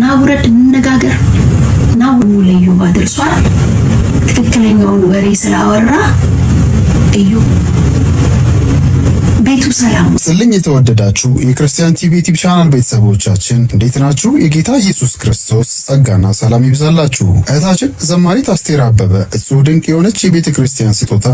ናውረድ እንነጋገር ናው ለዩ ባድርሷል ትክክለኛውን ወሬ ስላወራ እዩ ቤቱ ሰላም ስልኝ የተወደዳችሁ የክርስቲያን ቲቪ ዩቲዩብ ቻናል ቤተሰቦቻችን እንዴት ናችሁ? የጌታ ኢየሱስ ክርስቶስ ጸጋና ሰላም ይብዛላችሁ። እህታችን ዘማሪት አስቴር አበበ እጹብ ድንቅ የሆነች የቤተ ክርስቲያን ስጦታ፣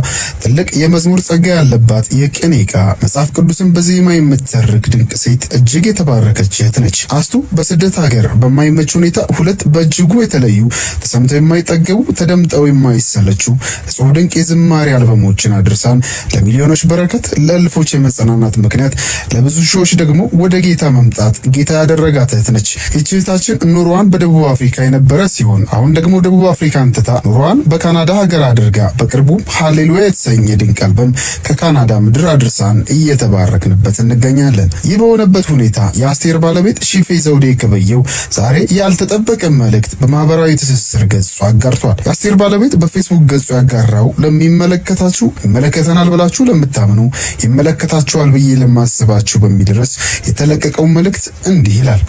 ትልቅ የመዝሙር ጸጋ ያለባት የቅኔ ዕቃ፣ መጽሐፍ ቅዱስን በዜማ የምትተርክ ድንቅ ሴት፣ እጅግ የተባረከች እህት ነች። አስቱ በስደት ሀገር በማይመች ሁኔታ ሁለት በእጅጉ የተለዩ ተሰምተው የማይጠገቡ ተደምጠው የማይሰለቹ እጹብ ድንቅ የዝማሬ አልበሞችን አድርሳን ለሚሊዮኖች በረከት ለእልፎች የመጽናናት ምክንያት ለብዙ ሺዎች ደግሞ ወደ ጌታ መምጣት ጌታ ያደረጋት እህት ነች። ይህች እህታችን ኑሮዋን በደቡብ አፍሪካ የነበረ ሲሆን አሁን ደግሞ ደቡብ አፍሪካን ትታ ኑሮዋን በካናዳ ሀገር አድርጋ በቅርቡ ሃሌሉያ የተሰኘ ድንቅ አልበም ከካናዳ ምድር አድርሳን እየተባረክንበት እንገኛለን። ይህ በሆነበት ሁኔታ የአስቴር ባለቤት ሺፌ ዘውዴ ከበየው ዛሬ ያልተጠበቀ መልእክት በማህበራዊ ትስስር ገጹ አጋርቷል። የአስቴር ባለቤት በፌስቡክ ገጹ ያጋራው ለሚመለከታችሁ ይመለከተናል ብላችሁ ለምታምኑ ይመለከታችኋል ብዬ ለማስባችሁ በሚደርስ የተለቀቀው መልእክት እንዲህ ይላል።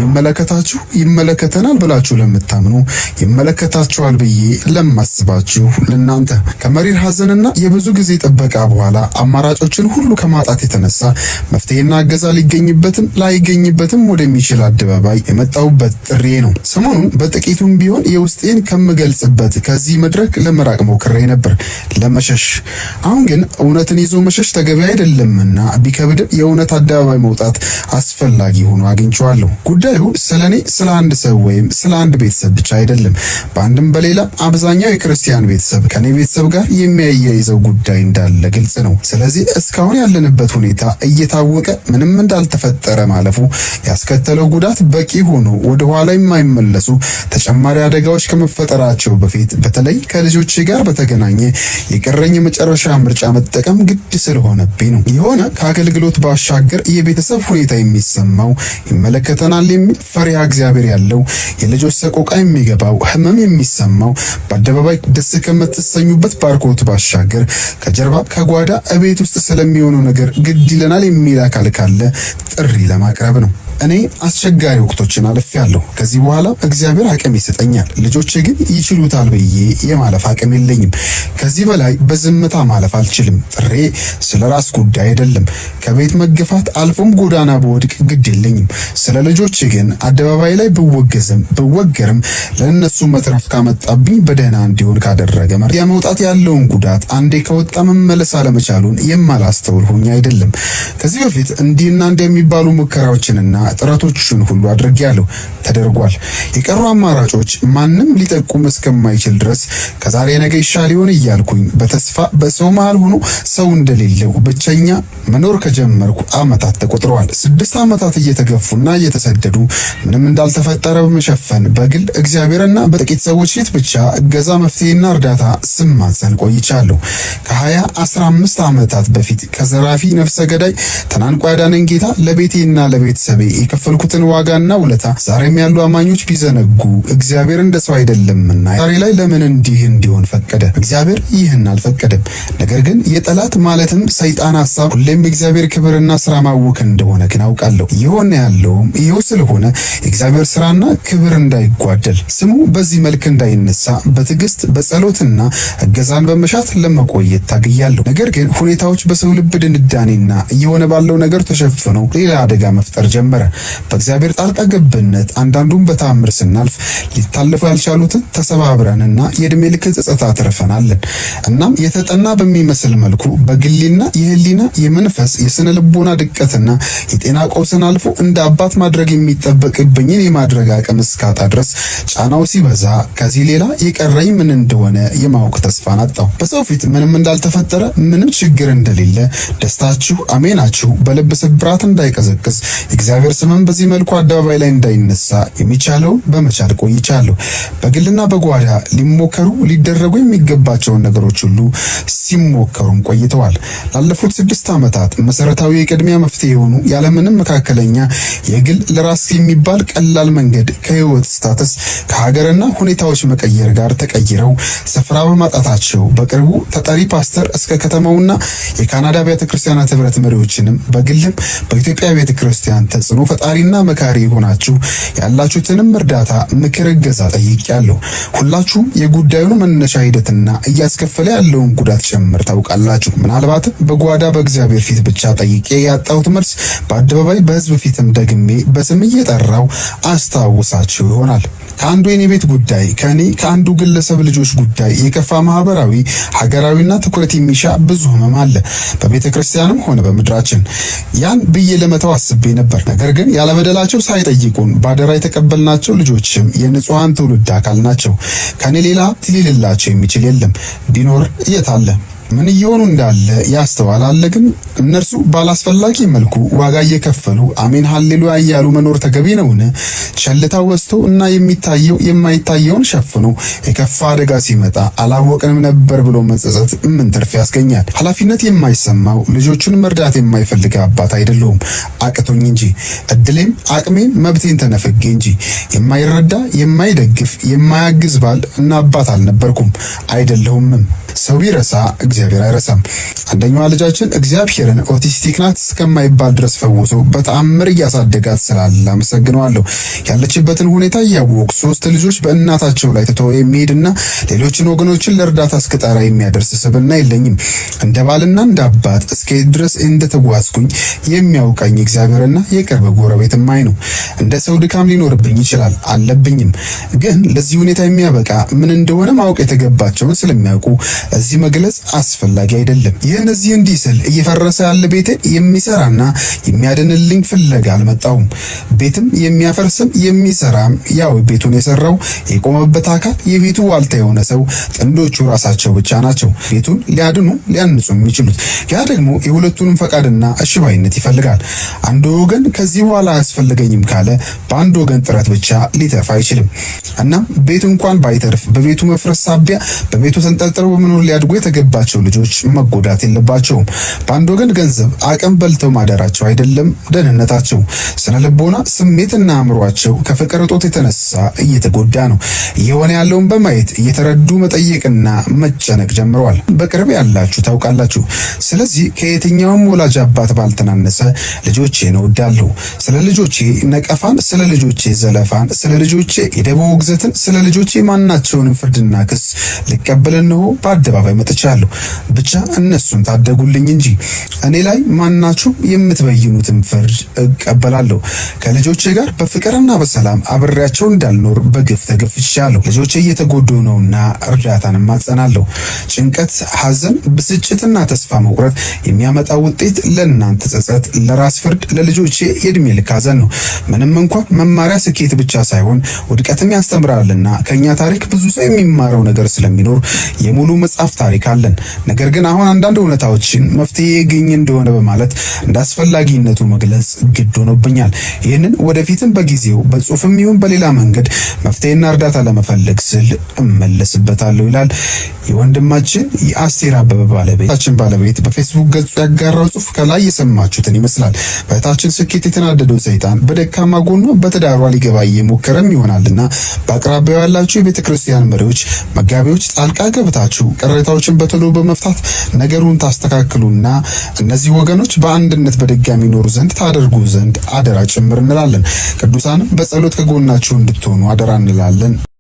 ይመለከታችሁ ይመለከተናል ብላችሁ ለምታምኑ ይመለከታችኋል ብዬ ለማስባችሁ ለናንተ ከመሪር ሐዘንና የብዙ ጊዜ ጥበቃ በኋላ አማራጮችን ሁሉ ከማጣት የተነሳ መፍትሄና እገዛ ሊገኝበትም ላይገኝበትም ወደሚችል አደባባይ የመጣሁበት ጥሪ ነው። ሰሞኑን በጥቂቱም ቢሆን የውስጤን ከምገልጽበት ከዚህ መድረክ ለመራቅ ሞክሬ ነበር፣ ለመሸሽ። አሁን ግን እውነትን ይዞ መሸሽ ተገቢ አይደለምና ቢከብድም የእውነት አደባባይ መውጣት አስፈላጊ ሆኖ አግኝቼዋለሁ። ጉዳዩ ስለኔ ስለ አንድ ሰው ወይም ስለ አንድ ቤተሰብ ብቻ አይደለም። በአንድም በሌላ አብዛኛው የክርስቲያን ቤተሰብ ከኔ ቤተሰብ ጋር የሚያያይዘው ጉዳይ እንዳለ ግልጽ ነው። ስለዚህ እስካሁን ያለንበት ሁኔታ እየታወቀ ምንም እንዳልተፈጠረ ማለፉ ያስከተለው ጉዳት በቂ ሆኖ ወደ ኋላ የማይመለሱ ተጨማሪ አደጋዎች ከመፈጠራቸው በፊት በተለይ ከልጆቼ ጋር በተገናኘ የቀረኝ የመጨረሻ ምርጫ መጠቀም ግድ ስለሆነብኝ ነው። የሆነ ከአገልግሎት ባሻገር የቤተሰብ ሁኔታ የሚሰማው ይመለከተናል የሚል ፈሪሃ እግዚአብሔር ያለው የልጆች ሰቆቃ የሚገባው ህመም የሚሰማው በአደባባይ ደስ ከምትሰኙበት ባርኮት ባሻገር ከጀርባ ከጓዳ እቤት ውስጥ ስለሚሆነው ነገር ግድ ይለናል የሚል አካል ካለ ጥሪ ለማቅረብ ነው። እኔ አስቸጋሪ ወቅቶችን አልፌያለሁ። ከዚህ በኋላ እግዚአብሔር አቅም ይሰጠኛል። ልጆቼ ግን ይችሉታል ብዬ የማለፍ አቅም የለኝም። ከዚህ በላይ በዝምታ ማለፍ አልችልም። ጥሬ ስለ ራስ ጉዳይ አይደለም። ከቤት መገፋት አልፎም ጎዳና በወድቅ ግድ የለኝም። ስለ ልጆቼ ግን አደባባይ ላይ ብወገርም ለእነሱ መትረፍ ካመጣብኝ በደህና እንዲሆን ካደረገ የመውጣት ያለውን ጉዳት አንዴ ከወጣ መመለስ አለመቻሉን የማላስተውል ሆኜ አይደለም። ከዚህ በፊት እንዲህና እንደሚባሉ ሙከራዎችንና ጥረቶችን ሁሉ አድርጌያለሁ፣ ተደርጓል። የቀሩ አማራጮች ማንም ሊጠቁም እስከማይችል ድረስ ከዛሬ ነገ ይሻል ይሆን እያልኩኝ በተስፋ በሰው መሃል ሆኖ ሰው እንደሌለው ብቸኛ መኖር ከጀመርኩ ዓመታት ተቆጥረዋል። 6 ዓመታት እየተገፉና እየተሰደዱ ምንም እንዳልተፈጠረ በመሸፈን በግል እግዚአብሔርና በጥቂት ሰዎች ፊት ብቻ እገዛ፣ መፍትሄና እርዳታ ስማጸን ቆይቻለሁ። ከ15 ዓመታት በፊት ከዘራፊ ነፍሰ ገዳይ ተናንቆ ያዳነኝ ጌታ ለቤቴና ለቤተሰቤ የከፈልኩትን ዋጋና ውለታ ዛሬም ያሉ አማኞች ቢዘነጉ እግዚአብሔር እንደ ሰው አይደለምና ዛሬ ላይ ለምን እንዲህ እንዲሆን ፈቀደ? እግዚአብሔር ይህን አልፈቀደም። ነገር ግን የጠላት ማለትም ሰይጣን ሐሳብ ሁሌም በእግዚአብሔር ክብርና ስራ ማወክ እንደሆነ ግን አውቃለሁ። ይሆን ያለውም ይሄው ስለሆነ የእግዚአብሔር ስራና ክብር እንዳይጓደል ስሙ በዚህ መልክ እንዳይነሳ በትዕግስት በጸሎትና እገዛን በመሻት ለመቆየት ታግያለሁ። ነገር ግን ሁኔታዎች በሰው ልብ ድንዳኔና እየሆነ ባለው ነገር ተሸፍነው ሌላ አደጋ መፍጠር ጀመረ። በእግዚአብሔር ጣልቃ ገብነት አንዳንዱን በታምር ስናልፍ ሊታለፉ ያልቻሉትን ተሰባብረንና የእድሜ ልክ ጸጸት አትርፈናለን። እናም የተጠና በሚመስል መልኩ በግሊና የህሊና የመንፈስ የስነ ልቦና ድቀትና የጤና ቀውስን አልፎ እንደ አባት ማድረግ የሚጠበቅብኝን የማድረግ አቅም እስካጣ ድረስ ጫናው ሲበዛ ከዚህ ሌላ የቀረኝ ምን እንደሆነ የማወቅ ተስፋን አጣሁ። በሰው ፊት ምንም እንዳልተፈጠረ ምንም ችግር እንደሌለ ደስታችሁ አሜናችሁ በልብ ስብራት እንዳይቀዘቅዝ እግዚአብሔር የሀገር ስምም በዚህ መልኩ አደባባይ ላይ እንዳይነሳ የሚቻለውን በመቻል ቆይቻለሁ። በግልና በጓዳ ሊደረጉ የሚገባቸውን ነገሮች ሁሉ ሲሞከሩም ቆይተዋል። ላለፉት 6 ዓመታት መሰረታዊ የቅድሚያ መፍትሄ የሆኑ ያለምንም መካከለኛ የግል ለራስ የሚባል ቀላል መንገድ ከህይወት ስታተስ ከሀገርና ሁኔታዎች መቀየር ጋር ተቀይረው ስፍራ በማጣታቸው በቅርቡ ተጠሪ ፓስተር እስከ ከተማውና የካናዳ ቤተ ክርስቲያናት ህብረት መሪዎችንም በግልም በኢትዮጵያ ቤተ ክርስቲያን ተጽዕኖ ፈጣሪና መካሪ ሆናችሁ ያላችሁትንም እርዳታ፣ ምክር፣ እገዛ ጠይቄያለሁ። ሁላችሁም የጉዳዩን መነሻ ሂደትና እያስከፈለ ያለውን ጉዳት ጭምር ታውቃላችሁ። ምናልባትም በጓዳ በእግዚአብሔር ፊት ብቻ ጠይቄ ያጣሁት መልስ በአደባባይ በህዝብ ፊትም ደግሜ በስም እየጠራው አስታውሳችሁ ይሆናል። ከአንዱ የኔ ቤት ጉዳይ ከአንዱ ግለሰብ ልጆች ጉዳይ የከፋ ማህበራዊ፣ ሀገራዊና ትኩረት የሚሻ ብዙ ህመም አለ በቤተ ክርስቲያንም ሆነ በምድራችን። ያን ብዬ ለመተው አስቤ ነበር። ነገር ግን ያለበደላቸው ሳይጠይቁን ባደራ የተቀበልናቸው ልጆችም የንጹሃን ትውልድ አካል ናቸው። ከኔ ሌላ ሊልላቸው የሚችል የለም። ቢኖር የት አለ? ምን እየሆኑ እንዳለ ያስተዋል አለ። ግን እነርሱ ባላስፈላጊ መልኩ ዋጋ እየከፈሉ አሜን ሃሌሉያ እያሉ መኖር ተገቢ ነውን? ቸልታው በዝቶ እና የሚታየው የማይታየውን ሸፍኖ የከፋ አደጋ ሲመጣ አላወቅንም ነበር ብሎ መጸጸት ምን ትርፍ ያስገኛል? ኃላፊነት የማይሰማው ልጆቹን መርዳት የማይፈልግ አባት አይደለሁም፣ አቅቶኝ እንጂ እድሌም አቅሜም መብቴን ተነፍጌ እንጂ። የማይረዳ የማይደግፍ የማያግዝ ባል እና አባት አልነበርኩም አይደለሁምም። ሰው ቢረሳ እግዚአብሔር አይረሳም። አንደኛዋ ልጃችን እግዚአብሔርን ኦቲስቲክ ናት እስከማይባል ድረስ ፈውሶ በተአምር እያሳደጋት ስላለ አመሰግነዋለሁ። ያለችበትን ሁኔታ እያወቁ 3 ልጆች በእናታቸው ላይ ትቶ የሚሄድና ሌሎችን ወገኖችን ለእርዳታ እስክጠራ የሚያደርስ ስብዕና የለኝም። እንደ ባልና እንደ አባት እስከሄድ ድረስ እንደተጓዝኩኝ የሚያውቀኝ እግዚአብሔርና የቅርብ ጎረቤትም አይ ነው። እንደ ሰው ድካም ሊኖርብኝ ይችላል፣ አለብኝም። ግን ለዚህ ሁኔታ የሚያበቃ ምን እንደሆነ ማወቅ የተገባቸውን ስለሚያውቁ እዚህ መግለጽ አስፈላጊ አይደለም። ይህን እዚህ እንዲህ ስል እየፈረሰ ያለ ቤቴን የሚሰራና የሚያድንልኝ ፍለጋ አልመጣሁም። ቤትም የሚያፈርስም የሚሰራም ያው ቤቱን የሰራው የቆመበት አካል የቤቱ ዋልታ የሆነ ሰው ጥንዶቹ ራሳቸው ብቻ ናቸው ቤቱን ሊያድኑ ሊያንጹ የሚችሉት። ያ ደግሞ የሁለቱንም ፈቃድና እሽባይነት ይፈልጋል። አንዱ ወገን ከዚህ በኋላ አያስፈልገኝም ካለ በአንድ ወገን ጥረት ብቻ ሊተርፍ አይችልም። እናም ቤቱ እንኳን ባይተርፍ በቤቱ መፍረስ ሳቢያ በቤቱ ተንጠልጥለው በመኖር ሊያድጉ የተገባቸው ልጆች መጎዳት የለባቸውም። በአንድ ወገን ገንዘብ አቅም በልተው ማደራቸው አይደለም ደህንነታቸው፣ ስነ ልቦና፣ ስሜትና አእምሯቸው ከፍቅር እጦት የተነሳ እየተጎዳ ነው። እየሆነ ያለውን በማየት እየተረዱ መጠየቅና መጨነቅ ጀምረዋል። በቅርብ ያላችሁ ታውቃላችሁ። ስለዚህ ከየትኛውም ወላጅ አባት ባልተናነሰ ልጆቼን እወዳለሁ። ስለ ልጆቼ ነቀፋን፣ ስለ ልጆቼ ዘለፋን፣ ስለ ልጆቼ የደቦ ውግዘትን፣ ስለ ልጆቼ ማናቸውንም ፍርድና ክስ ልቀበል ነው በአደባባይ መጥቻለሁ። ብቻ እነሱን ታደጉልኝ እንጂ እኔ ላይ ማናችሁ የምትበይኑትን ፍርድ እቀበላለሁ። ከልጆቼ ጋር በፍቅርና በሰላም አብሬያቸው እንዳልኖር በግፍ ተገፍቻለሁ። ልጆቼ እየተጎዱ ነውና እርዳታን ማጸናለሁ። ጭንቀት፣ ሐዘን፣ ብስጭትና ተስፋ መቁረጥ የሚያመጣው ውጤት ለእናንተ ጸጸት፣ ለራስ ፍርድ፣ ለልጆቼ የእድሜ ልክ ሐዘን ነው። ምንም እንኳን መማሪያ ስኬት ብቻ ሳይሆን ውድቀትም ያስተምራልና ከኛ ታሪክ ብዙ ሰው የሚማረው ነገር ስለሚኖር የሙሉ መጽሐፍ ታሪክ አለን። ነገር ግን አሁን አንዳንድ እውነታዎችን መፍትሄ ያገኝ እንደሆነ በማለት እንዳስፈላጊነቱ መግለጽ ግድ ሆኖብኛል። ይህንን ወደፊትም በጊዜው በጽሁፍም ይሁን በሌላ መንገድ መፍትሄና እርዳታ ለመፈለግ ስል እመለስበታለሁ ይላል የወንድማችን የአስቴር አበበ ባለቤት በፌስቡክ ገጹ ያጋራው ጽሁፍ ከላይ የሰማችሁትን ይመስላል። በእህታችን ስኬት የተናደደው ሰይጣን በደካማ ጎኗ በትዳሯ ሊገባ እየሞከረም ይሆናልና በአቅራቢያው ያላችሁ የቤተክርስቲያን መሪዎች፣ መጋቢዎች ጣልቃ ገብታችሁ ቅሬታዎችን በቶሎ በመፍታት ነገሩን ታስተካክሉና እነዚህ ወገኖች በአንድነት በድጋሚ ኖሩ ዘንድ ታደርጉ ዘንድ አደራ ጭምር እንላለን። ቅዱሳንም በጸሎት ከጎናችሁ እንድትሆኑ አደራ እንላለን።